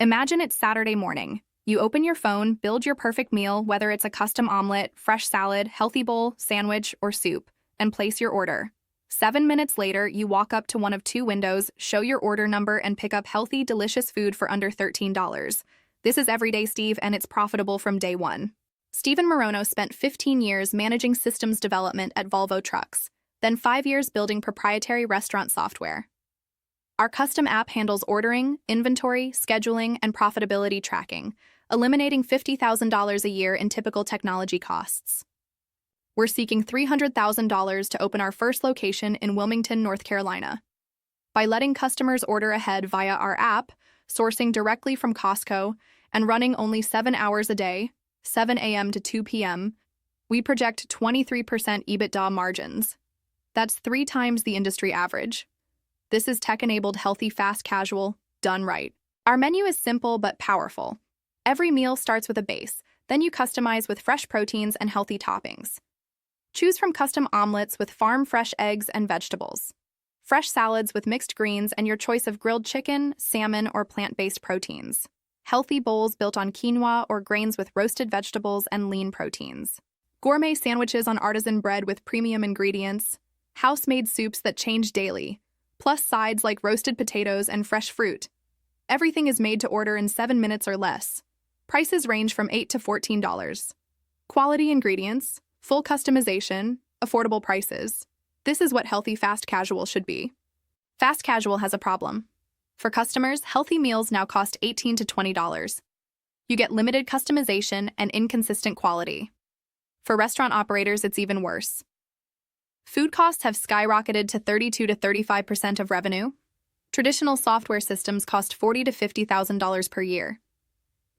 Imagine it's Saturday morning. You open your phone, build your perfect meal, whether it's a custom omelet, fresh salad, healthy bowl, sandwich, or soup, and place your order. 7 minutes later, you walk up to one of two windows, show your order number, and pick up healthy, delicious food for under $13. This is Everyday Steve, and it's profitable from day one. Steven Morono spent 15 years managing systems development at Volvo Trucks, then 5 years building proprietary restaurant software. Our custom app handles ordering, inventory, scheduling, and profitability tracking, eliminating $50,000 a year in typical technology costs. We're seeking $300,000 to open our first location in Wilmington, North Carolina. By letting customers order ahead via our app, sourcing directly from Costco, and running only 7 hours a day, 7 a.m. to 2 p.m., we project 23% EBITDA margins. That's 3 times the industry average. This is tech-enabled, healthy, fast casual, done right. Our menu is simple but powerful. Every meal starts with a base, then you customize with fresh proteins and healthy toppings. Choose from custom omelets with farm-fresh eggs and vegetables, fresh salads with mixed greens, and your choice of grilled chicken, salmon, or plant-based proteins. Healthy bowls built on quinoa or grains with roasted vegetables and lean proteins. Gourmet sandwiches on artisan bread with premium ingredients. House-made soups that change daily, plus sides like roasted potatoes and fresh fruit. Everything is made to order in 7 minutes or less. Prices range from $8 to $14. Quality ingredients, full customization, affordable prices. This is what healthy fast casual should be. Fast casual has a problem. For customers, healthy meals now cost $18 to $20. You get limited customization and inconsistent quality. For restaurant operators, it's even worse. Food costs have skyrocketed to 32 to 35% of revenue. Traditional software systems cost $40,000 to $50,000 per year.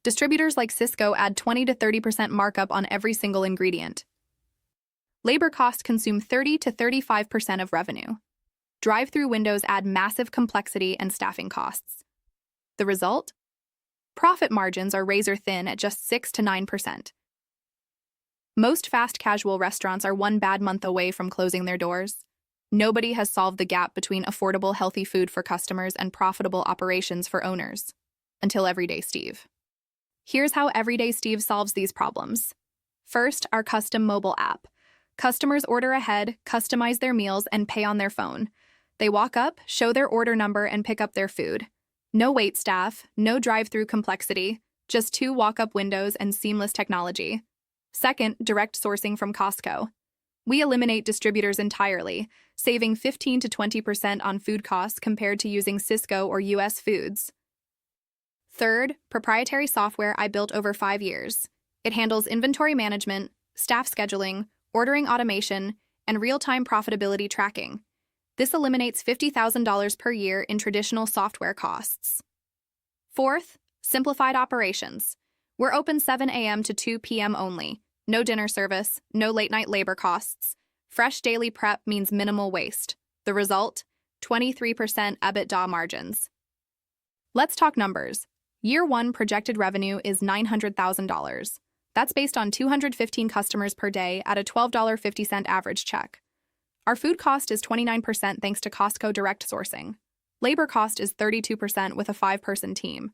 Distributors like Cisco add 20 to 30% markup on every single ingredient. Labor costs consume 30 to 35% of revenue. Drive-through windows add massive complexity and staffing costs. The result? Profit margins are razor thin at just 6 to 9%. Most fast casual restaurants are one bad month away from closing their doors. Nobody has solved the gap between affordable, healthy food for customers and profitable operations for owners. Until Everyday Steve. Here's how Everyday Steve solves these problems. First, our custom mobile app. Customers order ahead, customize their meals, and pay on their phone. They walk up, show their order number, and pick up their food. No wait staff, no drive-through complexity, just 2 walk-up windows and seamless technology. Second, direct sourcing from Costco. We eliminate distributors entirely, saving 15 to 20% on food costs compared to using Cisco or US Foods. Third, proprietary software I built over 5 years. It handles inventory management, staff scheduling, ordering automation, and real-time profitability tracking. This eliminates $50,000 per year in traditional software costs. Fourth, simplified operations. We're open 7 a.m. to 2 p.m. only. No dinner service, no late-night labor costs. Fresh daily prep means minimal waste. The result? 23% EBITDA margins. Let's talk numbers. Year 1 projected revenue is $900,000. That's based on 215 customers per day at a $12.50 average check. Our food cost is 29% thanks to Costco direct sourcing. Labor cost is 32% with a 5-person team.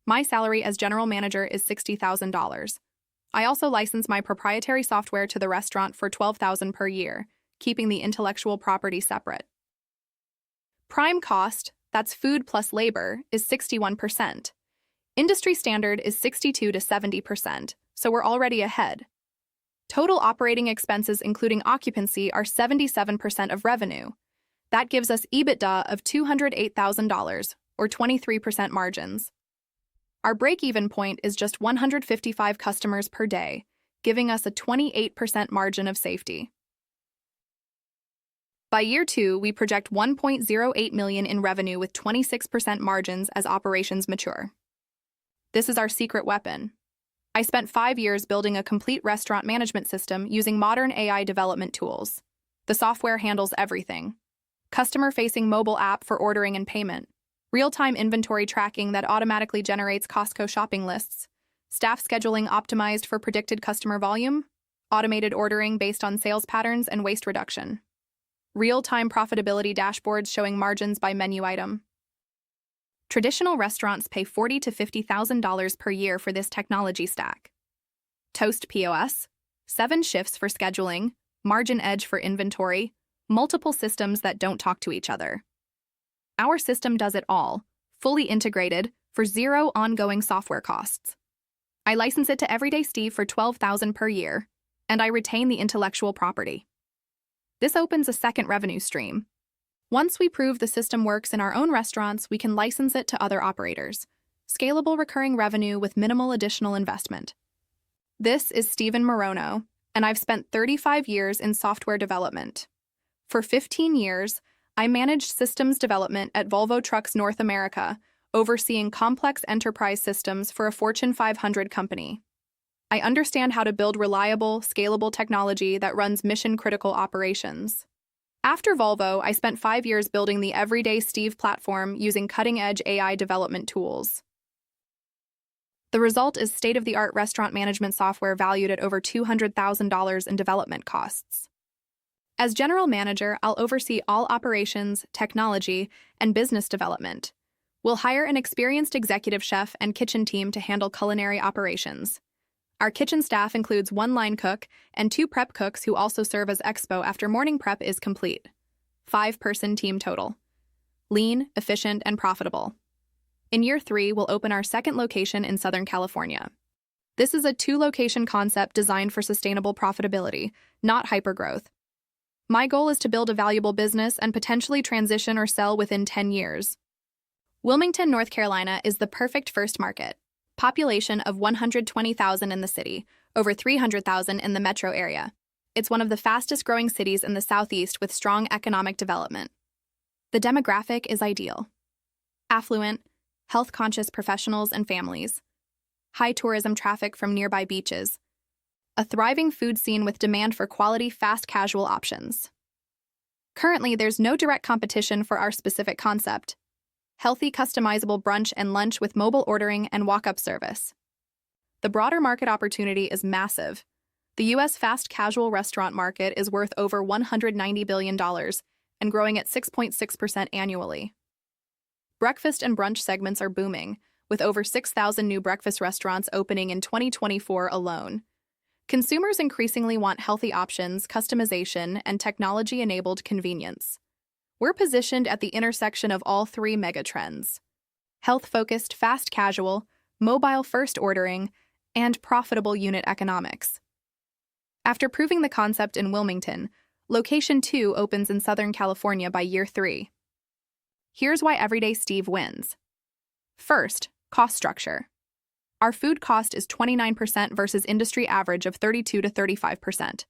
My salary as general manager is $60,000. I also license my proprietary software to the restaurant for $12,000 per year, keeping the intellectual property separate. Prime cost, that's food plus labor, is 61%. Industry standard is 62 to 70%, so we're already ahead. Total operating expenses including occupancy are 77% of revenue. That gives us EBITDA of $208,000, or 23% margins. Our break-even point is just 155 customers per day, giving us a 28% margin of safety. By year 2, we project $1.08 million in revenue with 26% margins as operations mature. This is our secret weapon. I spent 5 years building a complete restaurant management system using modern AI development tools. The software handles everything. Customer-facing mobile app for ordering and payment. Real-time inventory tracking that automatically generates Costco shopping lists. Staff scheduling optimized for predicted customer volume. Automated ordering based on sales patterns and waste reduction. Real-time profitability dashboards showing margins by menu item. Traditional restaurants pay $40,000 to $50,000 per year for this technology stack. Toast POS, 7 shifts for scheduling, Margin Edge for inventory, multiple systems that don't talk to each other. Our system does it all, fully integrated, for zero ongoing software costs. I license it to Everyday Steve for $12,000 per year, and I retain the intellectual property. This opens a second revenue stream. Once we prove the system works in our own restaurants, we can license it to other operators. Scalable recurring revenue with minimal additional investment. This is Steven Morono, and I've spent 35 years in software development. For 15 years, I managed systems development at Volvo Trucks North America, overseeing complex enterprise systems for a Fortune 500 company. I understand how to build reliable, scalable technology that runs mission-critical operations. After Volvo, I spent 5 years building the Everyday Steve platform using cutting-edge AI development tools. The result is state-of-the-art restaurant management software valued at over $200,000 in development costs. As general manager, I'll oversee all operations, technology, and business development. We'll hire an experienced executive chef and kitchen team to handle culinary operations. Our kitchen staff includes 1 line cook and 2 prep cooks who also serve as expo after morning prep is complete. 5-person team total. Lean, efficient, and profitable. In year 3, we'll open our second location in Southern California. This is a 2-location concept designed for sustainable profitability, not hypergrowth. My goal is to build a valuable business and potentially transition or sell within 10 years. Wilmington, North Carolina is the perfect first market. Population of 120,000 in the city, over 300,000 in the metro area. It's one of the fastest growing cities in the Southeast with strong economic development. The demographic is ideal. Affluent, health-conscious professionals and families. High tourism traffic from nearby beaches. A thriving food scene with demand for quality, fast casual options. Currently, there's no direct competition for our specific concept. Healthy, customizable brunch and lunch with mobile ordering and walk-up service. The broader market opportunity is massive. The U.S. fast casual restaurant market is worth over $190 billion and growing at 6.6% annually. Breakfast and brunch segments are booming, with over 6,000 new breakfast restaurants opening in 2024 alone. Consumers increasingly want healthy options, customization, and technology-enabled convenience. We're positioned at the intersection of all 3 megatrends: health-focused fast casual, mobile-first ordering, and profitable unit economics. After proving the concept in Wilmington, Location 2 opens in Southern California by year 3. Here's why Everyday Steve wins. First, cost structure. Our food cost is 29% versus industry average of 32 to 35%.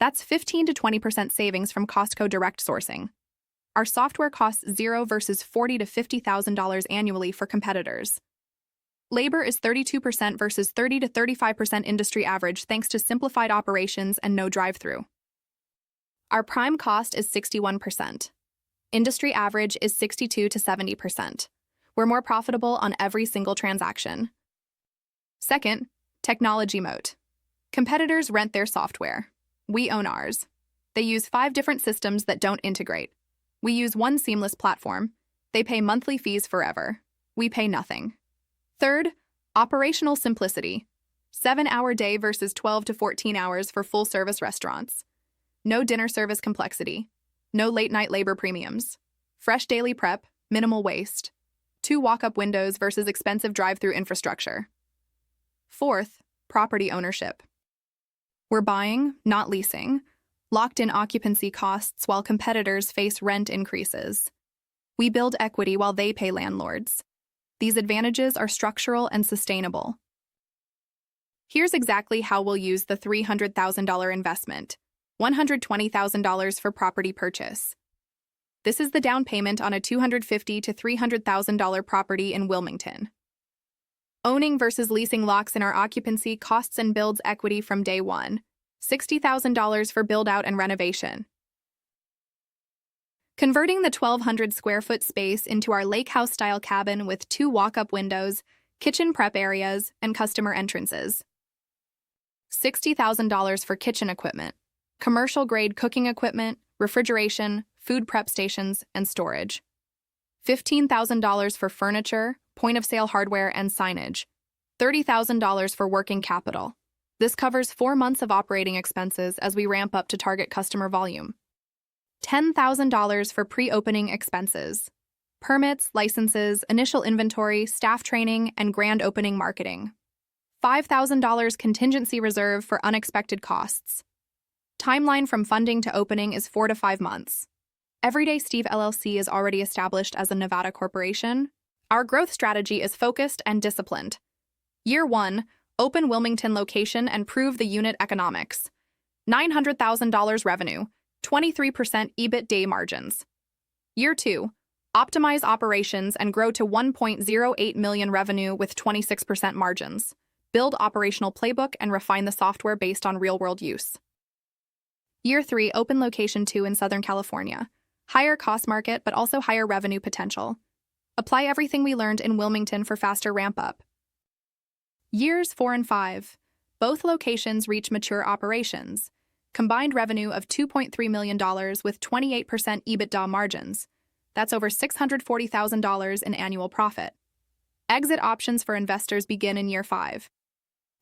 That's 15 to 20% savings from Costco direct sourcing. Our software costs $0 versus $40,000 to $50,000 annually for competitors. Labor is 32% versus 30 to 35% industry average thanks to simplified operations and no drive-through. Our prime cost is 61%. Industry average is 62 to 70%. We're more profitable on every single transaction. Second, technology moat. Competitors rent their software. We own ours. They use 5 different systems that don't integrate. We use one seamless platform. They pay monthly fees forever. We pay nothing. Third, operational simplicity. 7-hour day versus 12 to 14 hours for full-service restaurants. No dinner service complexity. No late-night labor premiums. Fresh daily prep, minimal waste. 2 walk-up windows versus expensive drive-through infrastructure. Fourth, property ownership. We're buying, not leasing. Locked-in occupancy costs while competitors face rent increases. We build equity while they pay landlords. These advantages are structural and sustainable. Here's exactly how we'll use the $300,000 investment. $120,000 for property purchase. This is the down payment on a $250,000 to $300,000 property in Wilmington. Owning versus leasing locks in our occupancy costs and builds equity from day one. $60,000 for build-out and renovation. Converting the 1,200 square foot space into our lake house-style cabin with 2 walk-up windows, kitchen prep areas, and customer entrances. $60,000 for kitchen equipment, commercial-grade cooking equipment, refrigeration, food prep stations, and storage. $15,000 for furniture, point-of-sale hardware, and signage. $30,000 for working capital. This covers 4 months of operating expenses as we ramp up to target customer volume. $10,000 for pre-opening expenses. Permits, licenses, initial inventory, staff training, and grand opening marketing. $5,000 contingency reserve for unexpected costs. Timeline from funding to opening is 4 to 5 months. Everyday Steve LLC is already established as a Nevada corporation. Our growth strategy is focused and disciplined. Year 1, open Wilmington location and prove the unit economics. $900,000 revenue, 23% EBITDA margins. Year 2, optimize operations and grow to $1.08 million revenue with 26% margins. Build operational playbook and refine the software based on real-world use. Year 3, open location 2 in Southern California. Higher cost market, but also higher revenue potential. Apply everything we learned in Wilmington for faster ramp-up. Years 4 and 5. Both locations reach mature operations. Combined revenue of $2.3 million with 28% EBITDA margins. That's over $640,000 in annual profit. Exit options for investors begin in year 5.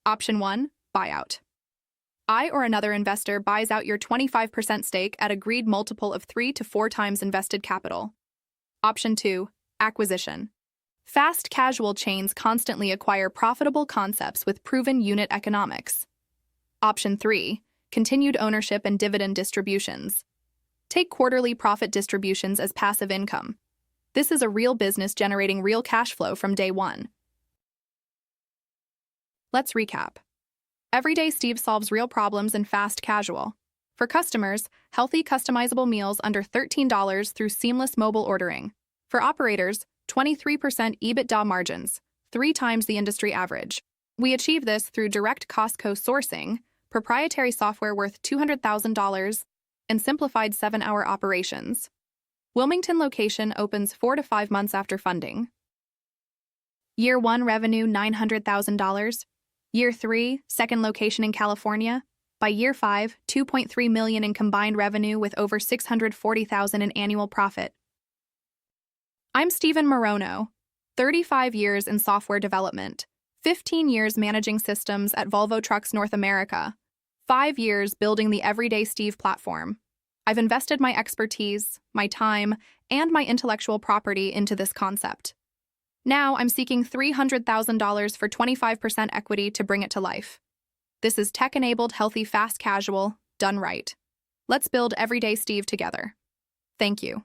Option 1, buyout. I or another investor buys out your 25% stake at agreed multiple of 3 to 4 times invested capital. Option 2, acquisition. Fast casual chains constantly acquire profitable concepts with proven unit economics. Option 3, continued ownership and dividend distributions. Take quarterly profit distributions as passive income. This is a real business generating real cash flow from day 1. Let's recap. Everyday Steve solves real problems in fast casual. For customers, healthy customizable meals under $13 through seamless mobile ordering. For operators, 23% EBITDA margins, 3 times the industry average. We achieve this through direct Costco sourcing, proprietary software worth $200,000, and simplified 7-hour operations. Wilmington location opens 4 to 5 months after funding. Year 1 revenue $900,000. Year 3, second location in California. By year 5, $2.3 million in combined revenue with over $640,000 in annual profit. I'm Stephen Morono, 35 years in software development, 15 years managing systems at Volvo Trucks North America, 5 years building the Everyday Steve platform. I've invested my expertise, my time, and my intellectual property into this concept. Now I'm seeking $300,000 for 25% equity to bring it to life. This is tech-enabled, healthy, fast casual, done right. Let's build Everyday Steve together. Thank you.